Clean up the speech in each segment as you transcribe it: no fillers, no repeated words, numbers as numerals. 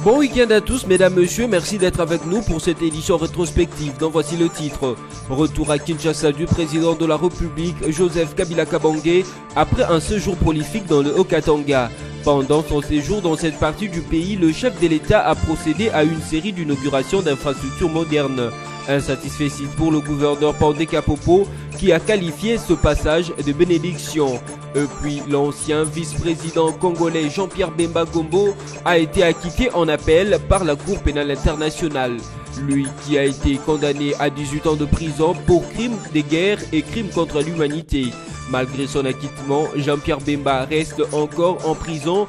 Bon week-end à tous, mesdames, messieurs, merci d'être avec nous pour cette édition rétrospective dont voici le titre. Retour à Kinshasa du président de la République, Joseph Kabila Kabange, après un séjour prolifique dans le Haut-Katanga. Pendant son séjour dans cette partie du pays, le chef de l'État a procédé à une série d'inaugurations d'infrastructures modernes. Un satisfait pour le gouverneur Pandé Kapopo qui a qualifié ce passage de bénédiction. Et puis l'ancien vice-président congolais Jean-Pierre Bemba Gombo a été acquitté en appel par la Cour pénale internationale. Lui qui a été condamné à 18 ans de prison pour crimes de guerre et crimes contre l'humanité. Malgré son acquittement, Jean-Pierre Bemba reste encore en prison,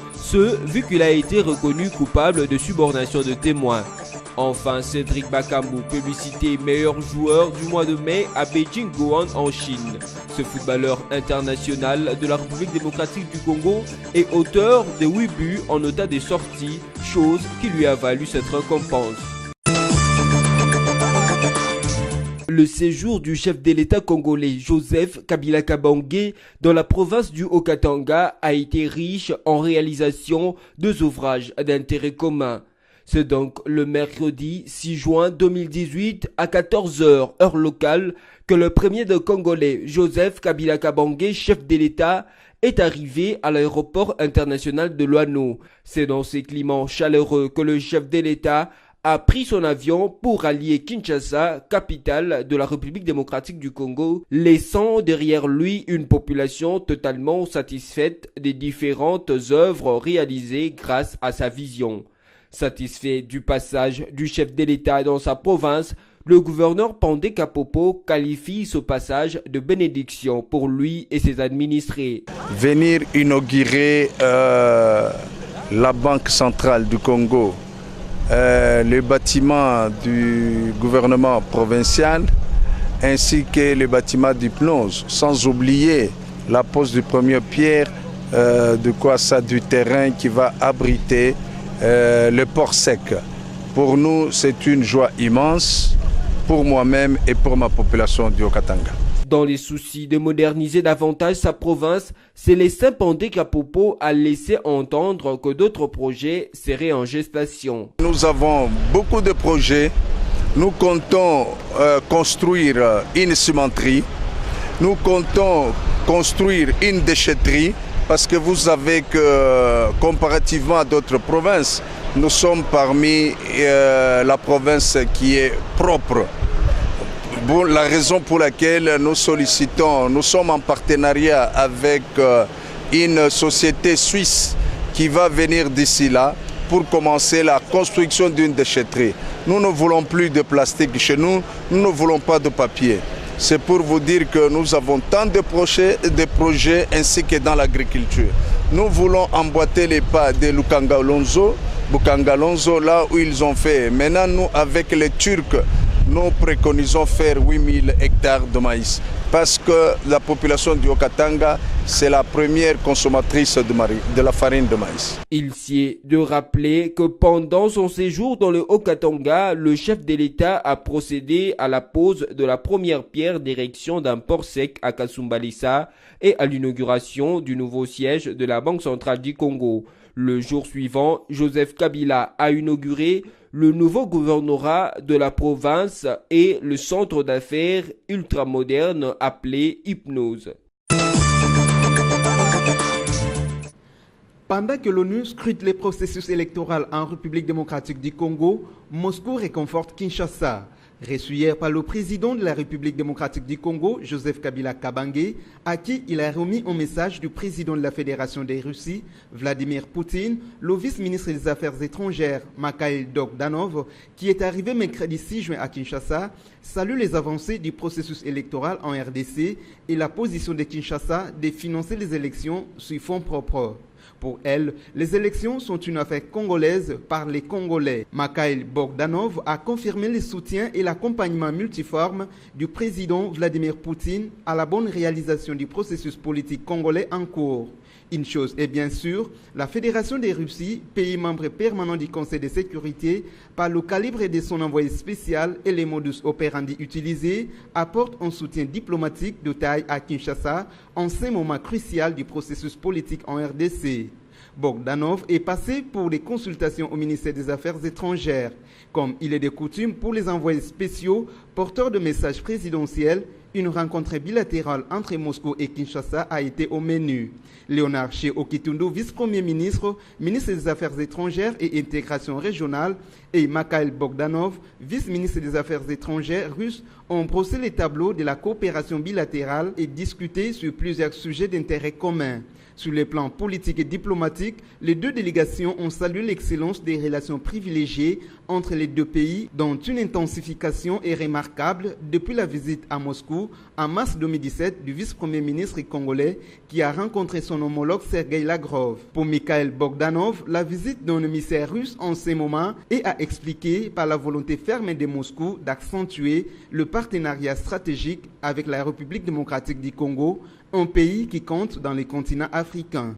vu qu'il a été reconnu coupable de subornation de témoins. Enfin, Cédric Bakambu, publicité meilleur joueur du mois de mai à Beijing Guoan en Chine. Ce footballeur international de la République démocratique du Congo est auteur de 8 buts en état de sortie, chose qui lui a valu cette récompense. Le séjour du chef de l'État congolais Joseph Kabila Kabange dans la province du Haut-Katanga a été riche en réalisation de ouvrages d'intérêt commun. C'est donc le mercredi 6 juin 2018 à 14 h, heure locale, que le premier de Congolais, Joseph Kabila Kabange, chef de l'État, est arrivé à l'aéroport international de Luano. C'est dans ces climats chaleureux que le chef de l'État a pris son avion pour rallier Kinshasa, capitale de la République démocratique du Congo, laissant derrière lui une population totalement satisfaite des différentes œuvres réalisées grâce à sa vision. Satisfait du passage du chef de l'État dans sa province, le gouverneur Pandé Kapopo qualifie ce passage de bénédiction pour lui et ses administrés. Venir inaugurer la Banque centrale du Congo, le bâtiment du gouvernement provincial, ainsi que le bâtiment d'hypnose, sans oublier la pose de première pierre du terrain qui va abriter le port sec. Pour nous, c'est une joie immense, pour moi-même et pour ma population du Haut-Katanga. Dans les soucis de moderniser davantage sa province, Célestin Pandé Kapopo a laissé entendre que d'autres projets seraient en gestation. Nous avons beaucoup de projets. Nous comptons construire une cimenterie. Nous comptons construire une déchetterie. Parce que vous savez que comparativement à d'autres provinces, nous sommes parmi la province qui est propre. Bon, la raison pour laquelle nous sommes en partenariat avec une société suisse qui va venir d'ici là pour commencer la construction d'une déchetterie. Nous ne voulons plus de plastique chez nous, nous ne voulons pas de papier. C'est pour vous dire que nous avons tant de projets ainsi que dans l'agriculture. Nous voulons emboîter les pas de Bukangalonzo, là où ils ont fait. Maintenant, nous, avec les Turcs, nous préconisons faire 8000 hectares de maïs. Parce que la population du Haut-Katanga, c'est la première consommatrice de la farine de maïs. Il sied de rappeler que pendant son séjour dans le Haut-Katanga, le chef de l'État a procédé à la pose de la première pierre d'érection d'un port sec à Kasumbalesa et à l'inauguration du nouveau siège de la Banque centrale du Congo. Le jour suivant, Joseph Kabila a inauguré le nouveau gouvernorat de la province et le centre d'affaires ultramoderne appelé Hypnose. Pendant que l'ONU scrute les processus électoraux en République démocratique du Congo, Moscou réconforte Kinshasa. Reçu hier par le président de la République démocratique du Congo, Joseph Kabila Kabange, à qui il a remis un message du président de la Fédération des Russies, Vladimir Poutine, le vice-ministre des Affaires étrangères, Mikhail Bogdanov, qui est arrivé mercredi 6 juin à Kinshasa, salue les avancées du processus électoral en RDC et la position de Kinshasa de financer les élections sur fonds propres. Pour elle, les élections sont une affaire congolaise par les Congolais. Mikhail Bogdanov a confirmé le soutien et l'accompagnement multiforme du président Vladimir Poutine à la bonne réalisation du processus politique congolais en cours. Une chose est bien sûre, la Fédération des Russies, pays membre permanent du Conseil de sécurité, par le calibre de son envoyé spécial et les modus operandi utilisés, apporte un soutien diplomatique de taille à Kinshasa en ce moment crucial du processus politique en RDC. RDC. Bogdanov est passé pour des consultations au ministère des Affaires étrangères, comme il est de coutume pour les envoyés spéciaux porteurs de messages présidentiels. Une rencontre bilatérale entre Moscou et Kinshasa a été au menu. Léonard Okitundo, vice-premier ministre, ministre des Affaires étrangères et intégration régionale, et Mikhail Bogdanov, vice-ministre des Affaires étrangères russe, ont brossé les tableaux de la coopération bilatérale et discuté sur plusieurs sujets d'intérêt commun. Sur les plans politiques et diplomatiques, les deux délégations ont salué l'excellence des relations privilégiées entre les deux pays, dont une intensification est remarquable depuis la visite à Moscou en mars 2017 du vice-premier ministre congolais qui a rencontré son homologue Sergei Lavrov. Pour Mikhail Bogdanov, la visite d'un émissaire russe en ces moments est à expliquer par la volonté ferme de Moscou d'accentuer le partenariat stratégique avec la République démocratique du Congo, un pays qui compte dans les continents africains.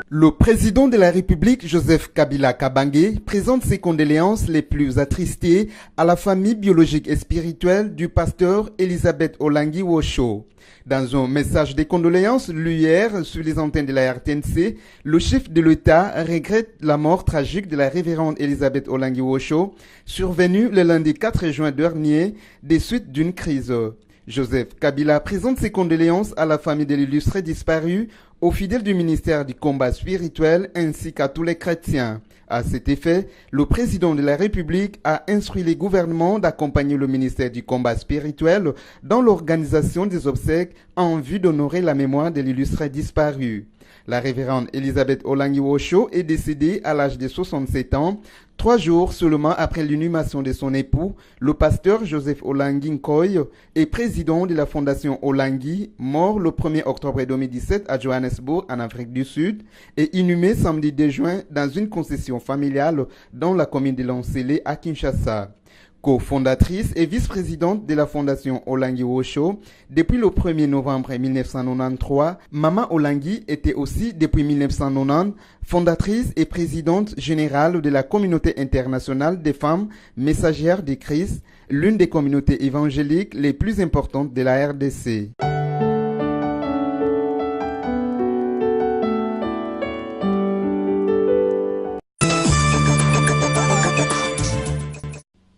Le président de la République, Joseph Kabila Kabange, présente ses condoléances les plus attristées à la famille biologique et spirituelle du pasteur Elisabeth Olangi Wosho. Dans un message de condoléances lu hier sur les antennes de la RTNC, le chef de l'État regrette la mort tragique de la révérende Elisabeth Olangi Wosho, survenue le lundi 4 juin dernier, des suites d'une crise. Joseph Kabila présente ses condoléances à la famille de l'illustre disparu, aux fidèles du ministère du combat spirituel ainsi qu'à tous les chrétiens. À cet effet, le président de la République a instruit les gouvernements d'accompagner le ministère du combat spirituel dans l'organisation des obsèques en vue d'honorer la mémoire de l'illustre disparu. La révérende Elisabeth Olangi Wosho est décédée à l'âge de 67 ans, 3 jours seulement après l'inhumation de son époux, le pasteur Joseph Olangi Nkoy est président de la fondation Olangi, mort le 1er octobre 2017 à Johannesburg, en Afrique du Sud, et inhumé samedi 2 juin dans une concession familiale dans la commune de Lansele à Kinshasa. Co-fondatrice et vice-présidente de la fondation Olangi Wosho, depuis le 1er novembre 1993, Maman Olangi était aussi depuis 1990 fondatrice et présidente générale de la communauté internationale des femmes messagères de Christ, l'une des communautés évangéliques les plus importantes de la RDC.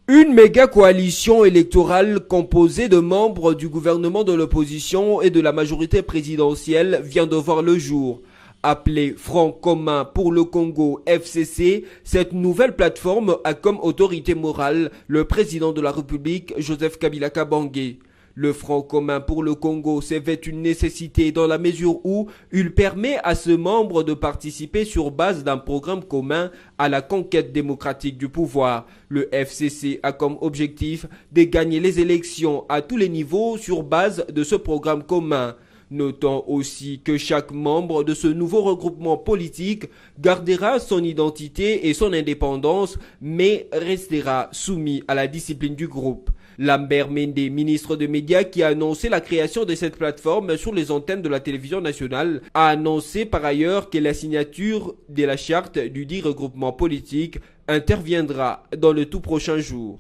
Une méga coalition électorale composée de membres du gouvernement de l'opposition et de la majorité présidentielle vient de voir le jour. Appelée Front commun pour le Congo FCC, cette nouvelle plateforme a comme autorité morale le président de la République, Joseph Kabila Kabange. Le Front commun pour le Congo s'évêt une nécessité dans la mesure où il permet à ce membre de participer sur base d'un programme commun à la conquête démocratique du pouvoir. Le FCC a comme objectif de gagner les élections à tous les niveaux sur base de ce programme commun. Notons aussi que chaque membre de ce nouveau regroupement politique gardera son identité et son indépendance, mais restera soumis à la discipline du groupe. Lambert Mende, ministre des Médias, qui a annoncé la création de cette plateforme sur les antennes de la télévision nationale, a annoncé par ailleurs que la signature de la charte du dit regroupement politique interviendra dans le tout prochain jour.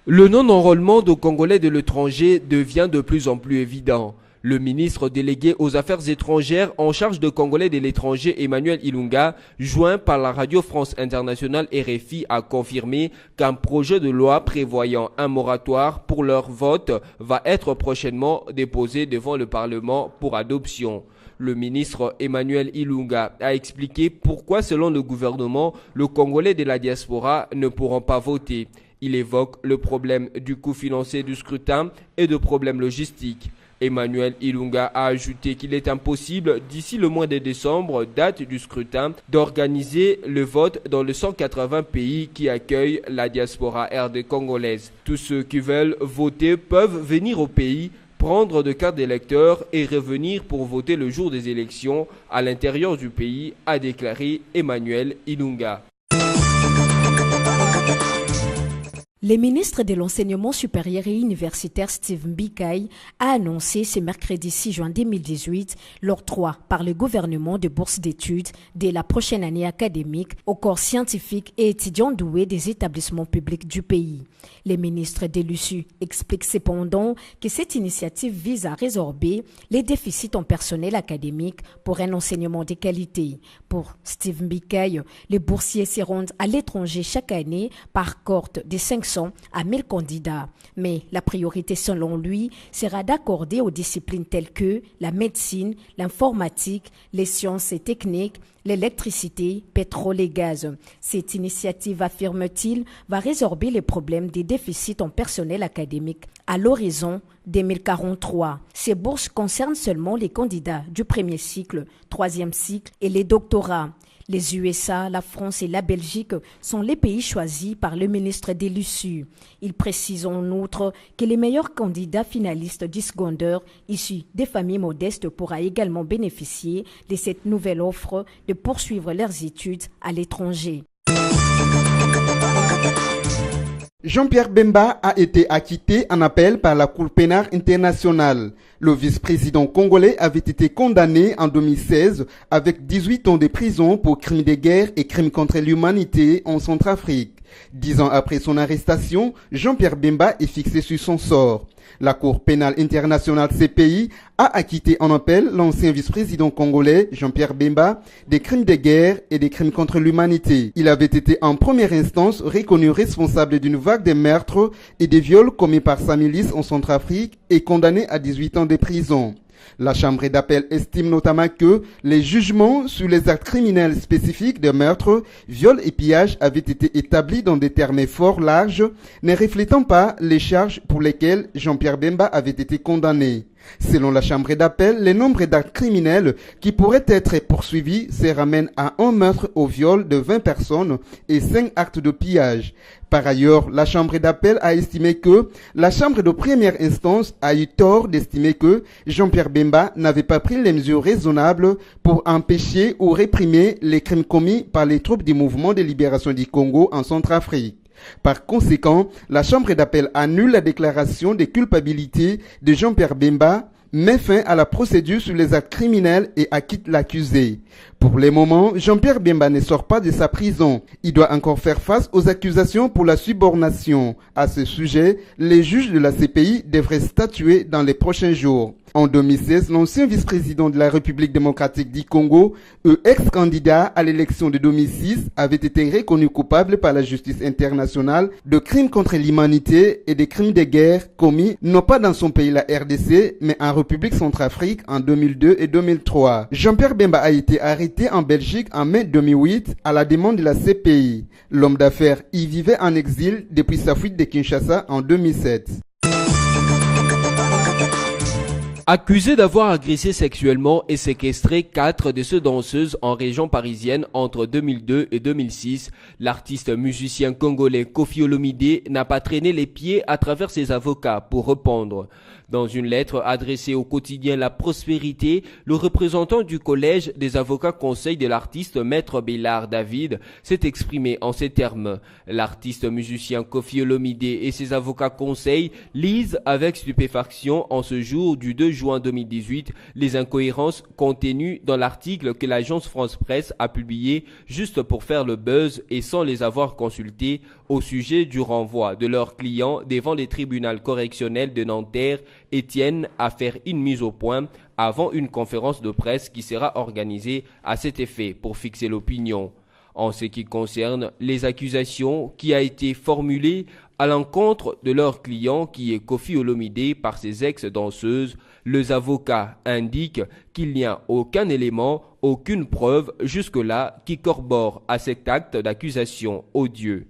Le non-enrôlement de Congolais de l'étranger devient de plus en plus évident. Le ministre délégué aux Affaires étrangères en charge de Congolais de l'étranger, Emmanuel Ilunga, joint par la Radio France Internationale RFI, a confirmé qu'un projet de loi prévoyant un moratoire pour leur vote va être prochainement déposé devant le Parlement pour adoption. Le ministre Emmanuel Ilunga a expliqué pourquoi, selon le gouvernement, les Congolais de la diaspora ne pourront pas voter. Il évoque le problème du coût financier du scrutin et de problèmes logistiques. Emmanuel Ilunga a ajouté qu'il est impossible, d'ici le mois de décembre, date du scrutin, d'organiser le vote dans les 180 pays qui accueillent la diaspora RD congolaise. Tous ceux qui veulent voter peuvent venir au pays, prendre de cartes d'électeurs et revenir pour voter le jour des élections à l'intérieur du pays, a déclaré Emmanuel Ilunga. Le ministre de l'Enseignement supérieur et universitaire Steve Mbikai a annoncé ce mercredi 6 juin 2018 l'octroi par le gouvernement de bourses d'études dès la prochaine année académique aux corps scientifiques et étudiants doués des établissements publics du pays. Le ministre de l'USU explique cependant que cette initiative vise à résorber les déficits en personnel académique pour un enseignement de qualité. Pour Steve Mbikai, les boursiers se rendent à l'étranger chaque année par cohorte de 500 à 1000 candidats. Mais la priorité, selon lui, sera d'accorder aux disciplines telles que la médecine, l'informatique, les sciences et techniques, l'électricité, pétrole et gaz. Cette initiative, affirme-t-il, va résorber les problèmes des déficits en personnel académique à l'horizon 2043. Ces bourses concernent seulement les candidats du premier cycle, troisième cycle et les doctorats. Les USA, la France et la Belgique sont les pays choisis par le ministre de l'USU. Il précise en outre que les meilleurs candidats finalistes du secondaire issus des familles modestes pourront également bénéficier de cette nouvelle offre de poursuivre leurs études à l'étranger. Jean-Pierre Bemba a été acquitté en appel par la Cour pénale internationale. Le vice-président congolais avait été condamné en 2016 avec 18 ans de prison pour crimes de guerre et crimes contre l'humanité en Centrafrique. 10 ans après son arrestation, Jean-Pierre Bemba est fixé sur son sort. La Cour pénale internationale CPI a acquitté en appel l'ancien vice-président congolais Jean-Pierre Bemba des crimes de guerre et des crimes contre l'humanité. Il avait été en première instance reconnu responsable d'une vague de meurtres et de viols commis par sa milice en Centrafrique et condamné à 18 ans de prison. La Chambre d'appel estime notamment que les jugements sur les actes criminels spécifiques de meurtre, viols et pillages avaient été établis dans des termes fort larges, ne reflétant pas les charges pour lesquelles Jean-Pierre Bemba avait été condamné. Selon la Chambre d'appel, le nombre d'actes criminels qui pourraient être poursuivis se ramène à un meurtre au viol de 20 personnes et 5 actes de pillage. Par ailleurs, la Chambre d'appel a estimé que la Chambre de première instance a eu tort d'estimer que Jean-Pierre Bemba n'avait pas pris les mesures raisonnables pour empêcher ou réprimer les crimes commis par les troupes du mouvement de libération du Congo en Centrafrique. Par conséquent, la Chambre d'appel annule la déclaration de culpabilité de Jean-Pierre Bemba, met fin à la procédure sur les actes criminels et acquitte l'accusé. Pour le moment, Jean-Pierre Bemba ne sort pas de sa prison. Il doit encore faire face aux accusations pour la subornation. À ce sujet, les juges de la CPI devraient statuer dans les prochains jours. En 2016, l'ancien vice-président de la République démocratique du Congo, ex-candidat à l'élection de 2006, avait été reconnu coupable par la justice internationale de crimes contre l'humanité et des crimes de guerre commis non pas dans son pays la RDC, mais en République Centrafrique en 2002 et 2003. Jean-Pierre Bemba a été arrêté en Belgique en mai 2008 à la demande de la CPI. L'homme d'affaires y vivait en exil depuis sa fuite de Kinshasa en 2007. Accusé d'avoir agressé sexuellement et séquestré 4 de ces danseuses en région parisienne entre 2002 et 2006, l'artiste musicien congolais Koffi Olomide n'a pas traîné les pieds à travers ses avocats pour répondre. Dans une lettre adressée au quotidien La Prospérité, le représentant du collège des avocats conseil de l'artiste Maître Bélard David s'est exprimé en ces termes. L'artiste musicien Koffi Olomide et ses avocats conseil lisent avec stupéfaction en ce jour du 2 juin 2018 les incohérences contenues dans l'article que l'agence France Presse a publié juste pour faire le buzz et sans les avoir consultés au sujet du renvoi de leurs clients devant les tribunaux correctionnels de Nanterre et tiennent à faire une mise au point avant une conférence de presse qui sera organisée à cet effet pour fixer l'opinion. En ce qui concerne les accusations qui a été formulées à l'encontre de leur client qui est Koffi Olomide par ses ex-danseuses, les avocats indiquent qu'il n'y a aucun élément, aucune preuve jusque-là qui corrobore à cet acte d'accusation odieux.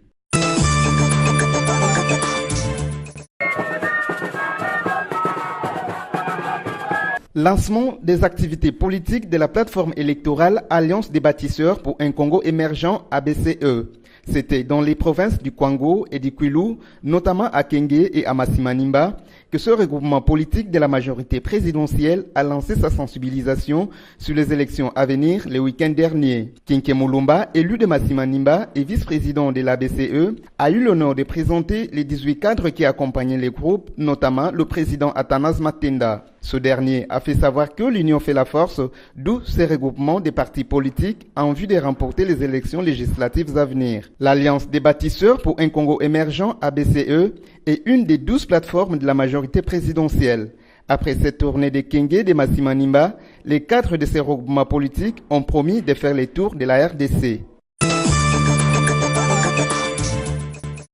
Lancement des activités politiques de la plateforme électorale Alliance des bâtisseurs pour un Congo émergent ABCE. C'était dans les provinces du Kwango et du Kwilu, notamment à Kenge et à Massimanimba, que ce regroupement politique de la majorité présidentielle a lancé sa sensibilisation sur les élections à venir le week-end dernier. Kinke Mulumba, élu de Massimanimba et vice-président de la BCE, a eu l'honneur de présenter les 18 cadres qui accompagnaient les groupes, notamment le président Athanase Matenda. Ce dernier a fait savoir que l'union fait la force, d'où ces regroupements des partis politiques en vue de remporter les élections législatives à venir. L'Alliance des bâtisseurs pour un Congo émergent, ABCE, est une des 12 plateformes de la majorité présidentielle. Après cette tournée de Kenge de Massimanimba, les cadres de ces regroupements politiques ont promis de faire les tours de la RDC.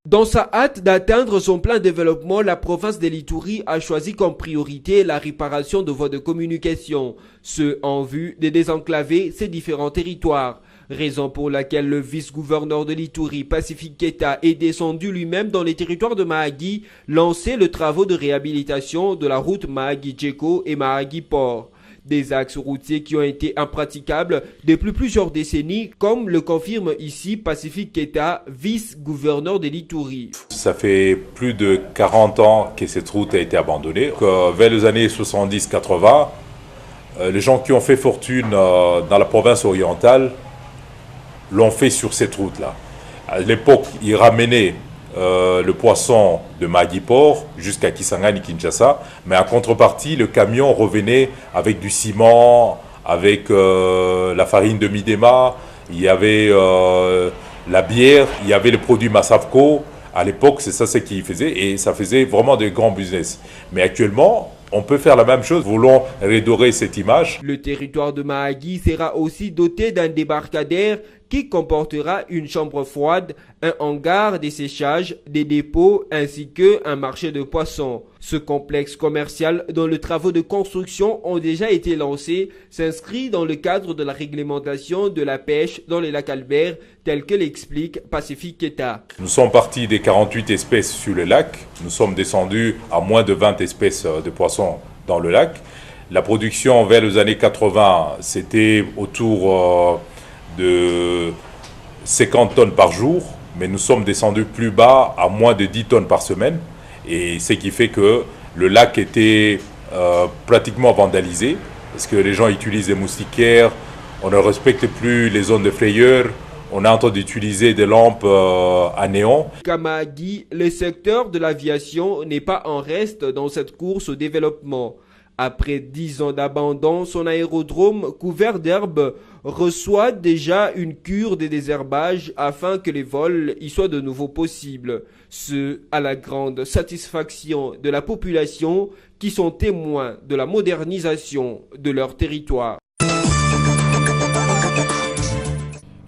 Dans sa hâte d'atteindre son plein développement, la province de l'Ituri a choisi comme priorité la réparation de voies de communication, ce en vue de désenclaver ces différents territoires. Raison pour laquelle le vice-gouverneur de l'Ituri, Pacifique Keita, est descendu lui-même dans les territoires de Mahagi, lancer le travaux de réhabilitation de la route Mahagi-Djeko et Mahagi-Port. Des axes routiers qui ont été impraticables depuis plusieurs décennies, comme le confirme ici Pacifique Keita, vice-gouverneur de l'Ituri. Ça fait plus de 40 ans que cette route a été abandonnée. Vers les années 70-80, les gens qui ont fait fortune dans la province orientale l'ont fait sur cette route-là. À l'époque, ils ramenaient le poisson de Mahagi-Port jusqu'à Kisangani, Kinshasa, mais en contrepartie, le camion revenait avec du ciment, avec la farine de Midema, il y avait la bière, il y avait le produit Massavco. À l'époque, c'est ça ce qu'ils faisaient et ça faisait vraiment de grands business. Mais actuellement, on peut faire la même chose, voulons redorer cette image. Le territoire de Mahagi sera aussi doté d'un débarcadère qui comportera une chambre froide, un hangar de séchage, des dépôts ainsi qu'un marché de poissons. Ce complexe commercial dont les travaux de construction ont déjà été lancés s'inscrit dans le cadre de la réglementation de la pêche dans les lacs Albert, tel que l'explique Pacifique Keita. Nous sommes partis des 48 espèces sur le lac, nous sommes descendus à moins de 20 espèces de poissons dans le lac. La production vers les années 80, c'était autour de 50 tonnes par jour, mais nous sommes descendus plus bas à moins de 10 tonnes par semaine. Et ce qui fait que le lac était pratiquement vandalisé, parce que les gens utilisent des moustiquaires, on ne respecte plus les zones de frayeur, on est en train d'utiliser des lampes à néon. Kamagi, le secteur de l'aviation n'est pas en reste dans cette course au développement. Après 10 ans d'abandon, son aérodrome couvert d'herbe reçoit déjà une cure de désherbage afin que les vols y soient de nouveau possibles. Ce à la grande satisfaction de la population qui sont témoins de la modernisation de leur territoire.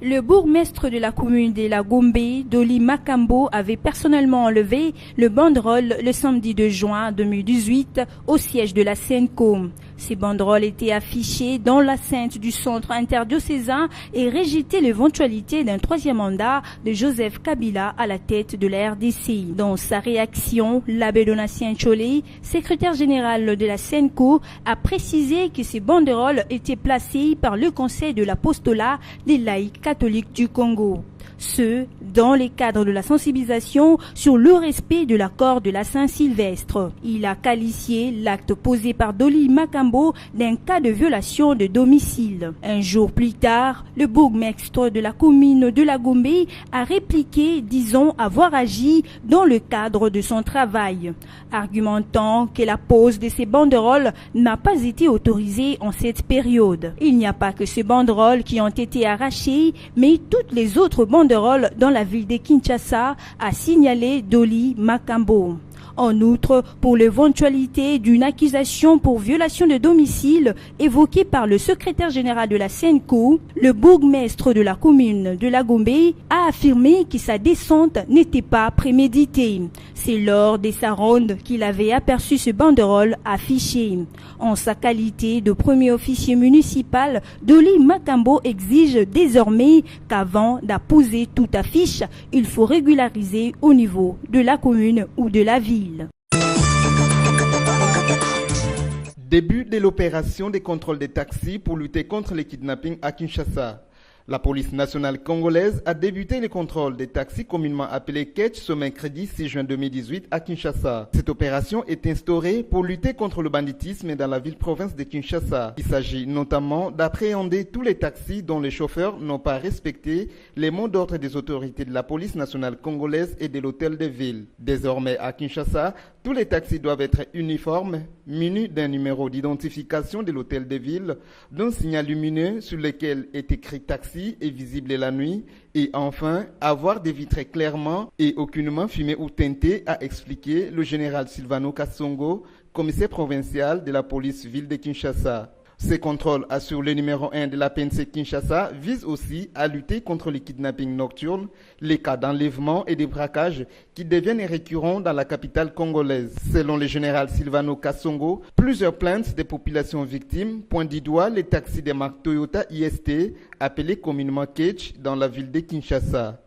Le bourgmestre de la commune de la Gombe, Doli Makambo, avait personnellement enlevé le banderole le samedi 2 juin 2018 au siège de la Senco. Ces banderoles étaient affichées dans l'enceinte du centre interdiocésain et rejettaient l'éventualité d'un troisième mandat de Joseph Kabila à la tête de la RDC. Dans sa réaction, l'abbé Donatien Tcholé, secrétaire général de la Senco, a précisé que ces banderoles étaient placées par le Conseil de l'apostolat des laïcs catholiques du Congo. Ce, dans le cadre de la sensibilisation sur le respect de l'accord de la Saint-Sylvestre. Il a qualifié l'acte posé par Doli Makambo d'un cas de violation de domicile. Un jour plus tard, le bourgmestre de la commune de la Gombe a répliqué, disant avoir agi dans le cadre de son travail, argumentant que la pose de ces banderoles n'a pas été autorisée en cette période. Il n'y a pas que ces banderoles qui ont été arrachées, mais toutes les autres banderoles dans la ville de Kinshasa, a signalé Doli Makambo. En outre, pour l'éventualité d'une accusation pour violation de domicile évoquée par le secrétaire général de la Senco, le bourgmestre de la commune de la Gombe a affirmé que sa descente n'était pas préméditée. C'est lors de sa ronde qu'il avait aperçu ce banderole affiché. En sa qualité de premier officier municipal, Doli Makambo exige désormais qu'avant d'apposer toute affiche, il faut régulariser au niveau de la commune ou de la ville. Début de l'opération de contrôle des taxis pour lutter contre les kidnappings à Kinshasa. La police nationale congolaise a débuté les contrôles des taxis communément appelés Ketch ce mercredi 6 juin 2018 à Kinshasa. Cette opération est instaurée pour lutter contre le banditisme dans la ville-province de Kinshasa. Il s'agit notamment d'appréhender tous les taxis dont les chauffeurs n'ont pas respecté les mots d'ordre des autorités de la police nationale congolaise et de l'hôtel de ville. Désormais à Kinshasa, tous les taxis doivent être uniformes, munis d'un numéro d'identification de l'hôtel de ville, d'un signal lumineux sur lequel est écrit taxi est visible la nuit et enfin avoir des vitres clairement et aucunement fumées ou teintées, a expliqué le général Silvano Kassongo, commissaire provincial de la police ville de Kinshasa. Ces contrôles assurent le numéro 1 de la PNC Kinshasa visent aussi à lutter contre les kidnappings nocturnes, les cas d'enlèvement et de braquage qui deviennent récurrents dans la capitale congolaise. Selon le général Silvano Kassongo, plusieurs plaintes des populations victimes pointent du doigt les taxis des marques Toyota IST, appelés communément Ketch, dans la ville de Kinshasa.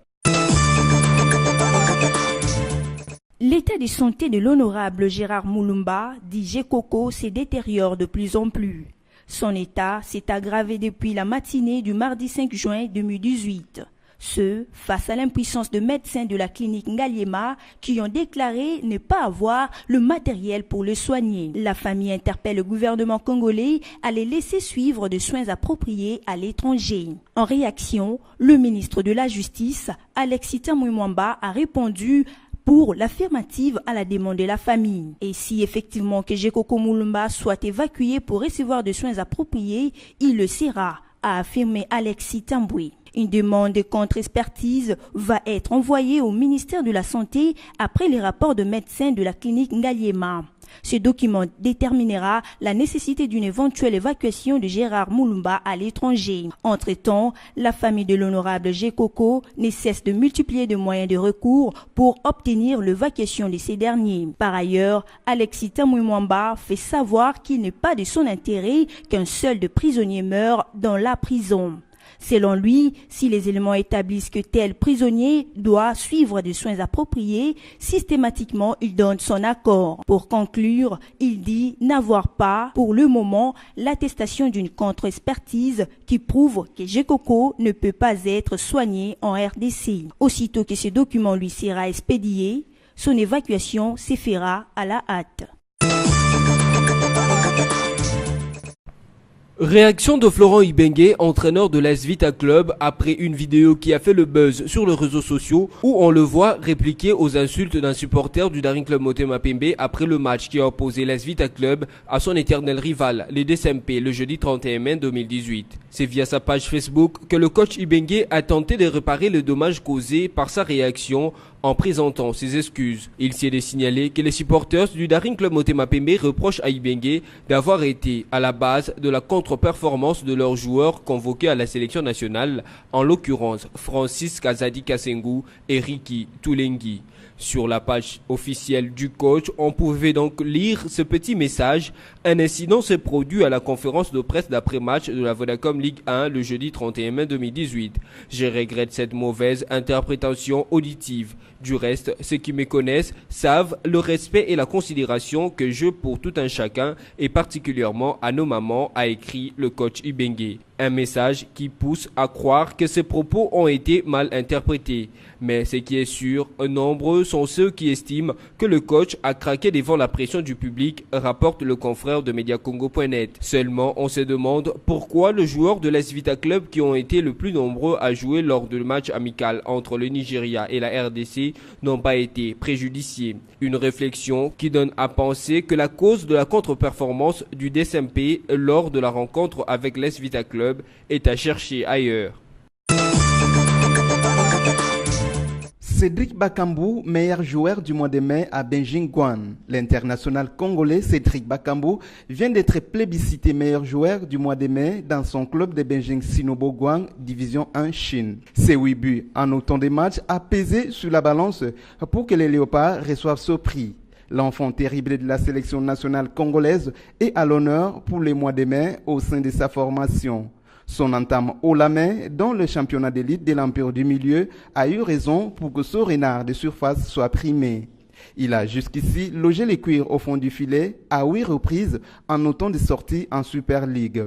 L'état de santé de l'honorable Gérard Moulumba, dit Gekoko, se détériore de plus en plus. Son état s'est aggravé depuis la matinée du mardi 5 juin 2018. Ce, face à l'impuissance de médecins de la clinique Ngaliema qui ont déclaré ne pas avoir le matériel pour le soigner. La famille interpelle le gouvernement congolais à les laisser suivre de soins appropriés à l'étranger. En réaction, le ministre de la Justice, Alexis Tamouimwamba, a répondu pour l'affirmative à la demande de la famille. Et si effectivement que Gekoko Moulumba soit évacué pour recevoir des soins appropriés, il le sera, a affirmé Alexis Tamboué. Une demande de contre-expertise va être envoyée au ministère de la Santé après les rapports de médecins de la clinique Ngaliema. Ce document déterminera la nécessité d'une éventuelle évacuation de Gérard Moulumba à l'étranger. Entre-temps, la famille de l'honorable Gekoko ne cesse de multiplier de moyens de recours pour obtenir l'évacuation de ces derniers. Par ailleurs, Alexis Tamouimwamba fait savoir qu'il n'est pas de son intérêt qu'un seul de prisonniers meure dans la prison. Selon lui, si les éléments établissent que tel prisonnier doit suivre des soins appropriés, systématiquement il donne son accord. Pour conclure, il dit n'avoir pas, pour le moment, l'attestation d'une contre-expertise qui prouve que Gekoko ne peut pas être soigné en RDC. Aussitôt que ce document lui sera expédié, son évacuation se fera à la hâte. Réaction de Florent Ibenge, entraîneur de l'AS Vita Club, après une vidéo qui a fait le buzz sur les réseaux sociaux où on le voit répliquer aux insultes d'un supporter du Daring Club Motema Pembe après le match qui a opposé l'AS Vita Club à son éternel rival, les DSMP, le jeudi 31 mai 2018. C'est via sa page Facebook que le coach Ibenge a tenté de réparer le dommage causé par sa réaction en présentant ses excuses. Il s'y est signalé que les supporters du Daring Club Motema Pembe reprochent à Ibenge d'avoir été à la base de la contre-performance de leurs joueurs convoqués à la sélection nationale, en l'occurrence Francis Kazadi Kasengu et Ricky Toulengi. Sur la page officielle du coach, on pouvait donc lire ce petit message. Un incident s'est produit à la conférence de presse d'après-match de la Vodacom Ligue 1 le jeudi 31 mai 2018. Je regrette cette mauvaise interprétation auditive. Du reste, ceux qui me connaissent savent le respect et la considération que j'ai pour tout un chacun et particulièrement à nos mamans, a écrit le coach Ibenge. Un message qui pousse à croire que ces propos ont été mal interprétés. Mais ce qui est sûr, nombreux sont ceux qui estiment que le coach a craqué devant la pression du public, rapporte le confrère de Mediacongo.net. Seulement, on se demande pourquoi les joueurs de l'AS Vita Club qui ont été le plus nombreux à jouer lors du match amical entre le Nigeria et la RDC n'ont pas été préjudiciés. Une réflexion qui donne à penser que la cause de la contre-performance du DSMP lors de la rencontre avec l'AS Vita Club est à chercher ailleurs. Cédric Bakambu, meilleur joueur du mois de mai à Benjingwan. L'international congolais Cédric Bakambu vient d'être plébiscité meilleur joueur du mois de mai dans son club de Benjing Sinobogwang, division 1 Chine. Ses 8 buts en autant de matchs a pesé sur la balance pour que les Léopards reçoivent ce prix. L'enfant terrible de la sélection nationale congolaise est à l'honneur pour les mois de mai au sein de sa formation. Son entame haut la main dans le championnat d'élite de l'Empire du Milieu a eu raison pour que ce renard de surface soit primé. Il a jusqu'ici logé les cuirs au fond du filet à 8 reprises en autant de sorties en Super League.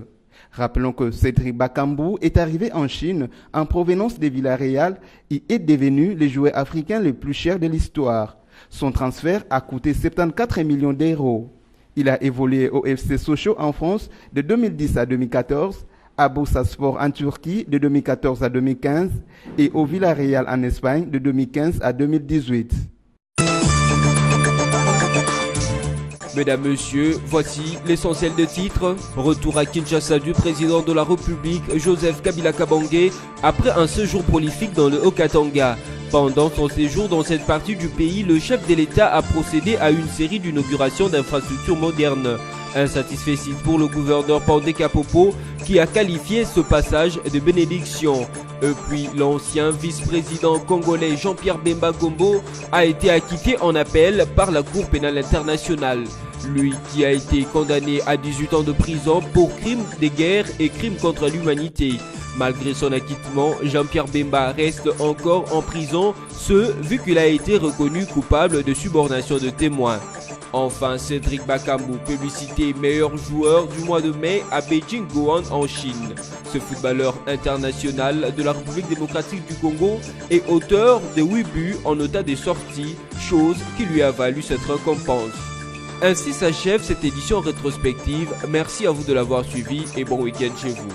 Rappelons que Cédric Bakambu est arrivé en Chine en provenance de Villarreal et est devenu le joueur africain le plus cher de l'histoire. Son transfert a coûté 74 millions d'euros. Il a évolué au FC Sochaux en France de 2010 à 2014, à Bursaspor en Turquie de 2014 à 2015 et au Villarreal en Espagne de 2015 à 2018. Mesdames, Messieurs, voici l'essentiel des titres. Retour à Kinshasa du président de la République, Joseph Kabila Kabange, après un séjour prolifique dans le Haut-Katanga. Pendant son séjour dans cette partie du pays, le chef de l'État a procédé à une série d'inaugurations d'infrastructures modernes. Un satisfecit pour le gouverneur Pandé Kapopo qui a qualifié ce passage de bénédiction. Et puis l'ancien vice-président congolais Jean-Pierre Bemba Gombo a été acquitté en appel par la Cour pénale internationale. Lui qui a été condamné à 18 ans de prison pour crimes de guerre et crimes contre l'humanité. Malgré son acquittement, Jean-Pierre Bemba reste encore en prison, vu qu'il a été reconnu coupable de subornation de témoins. Enfin, Cédric Bakambu, publicité meilleur joueur du mois de mai à Beijing Guoan en Chine. Ce footballeur international de la République démocratique du Congo est auteur de 8 buts en état de sortie, chose qui lui a valu cette récompense. Ainsi s'achève cette édition rétrospective. Merci à vous de l'avoir suivi et bon week-end chez vous.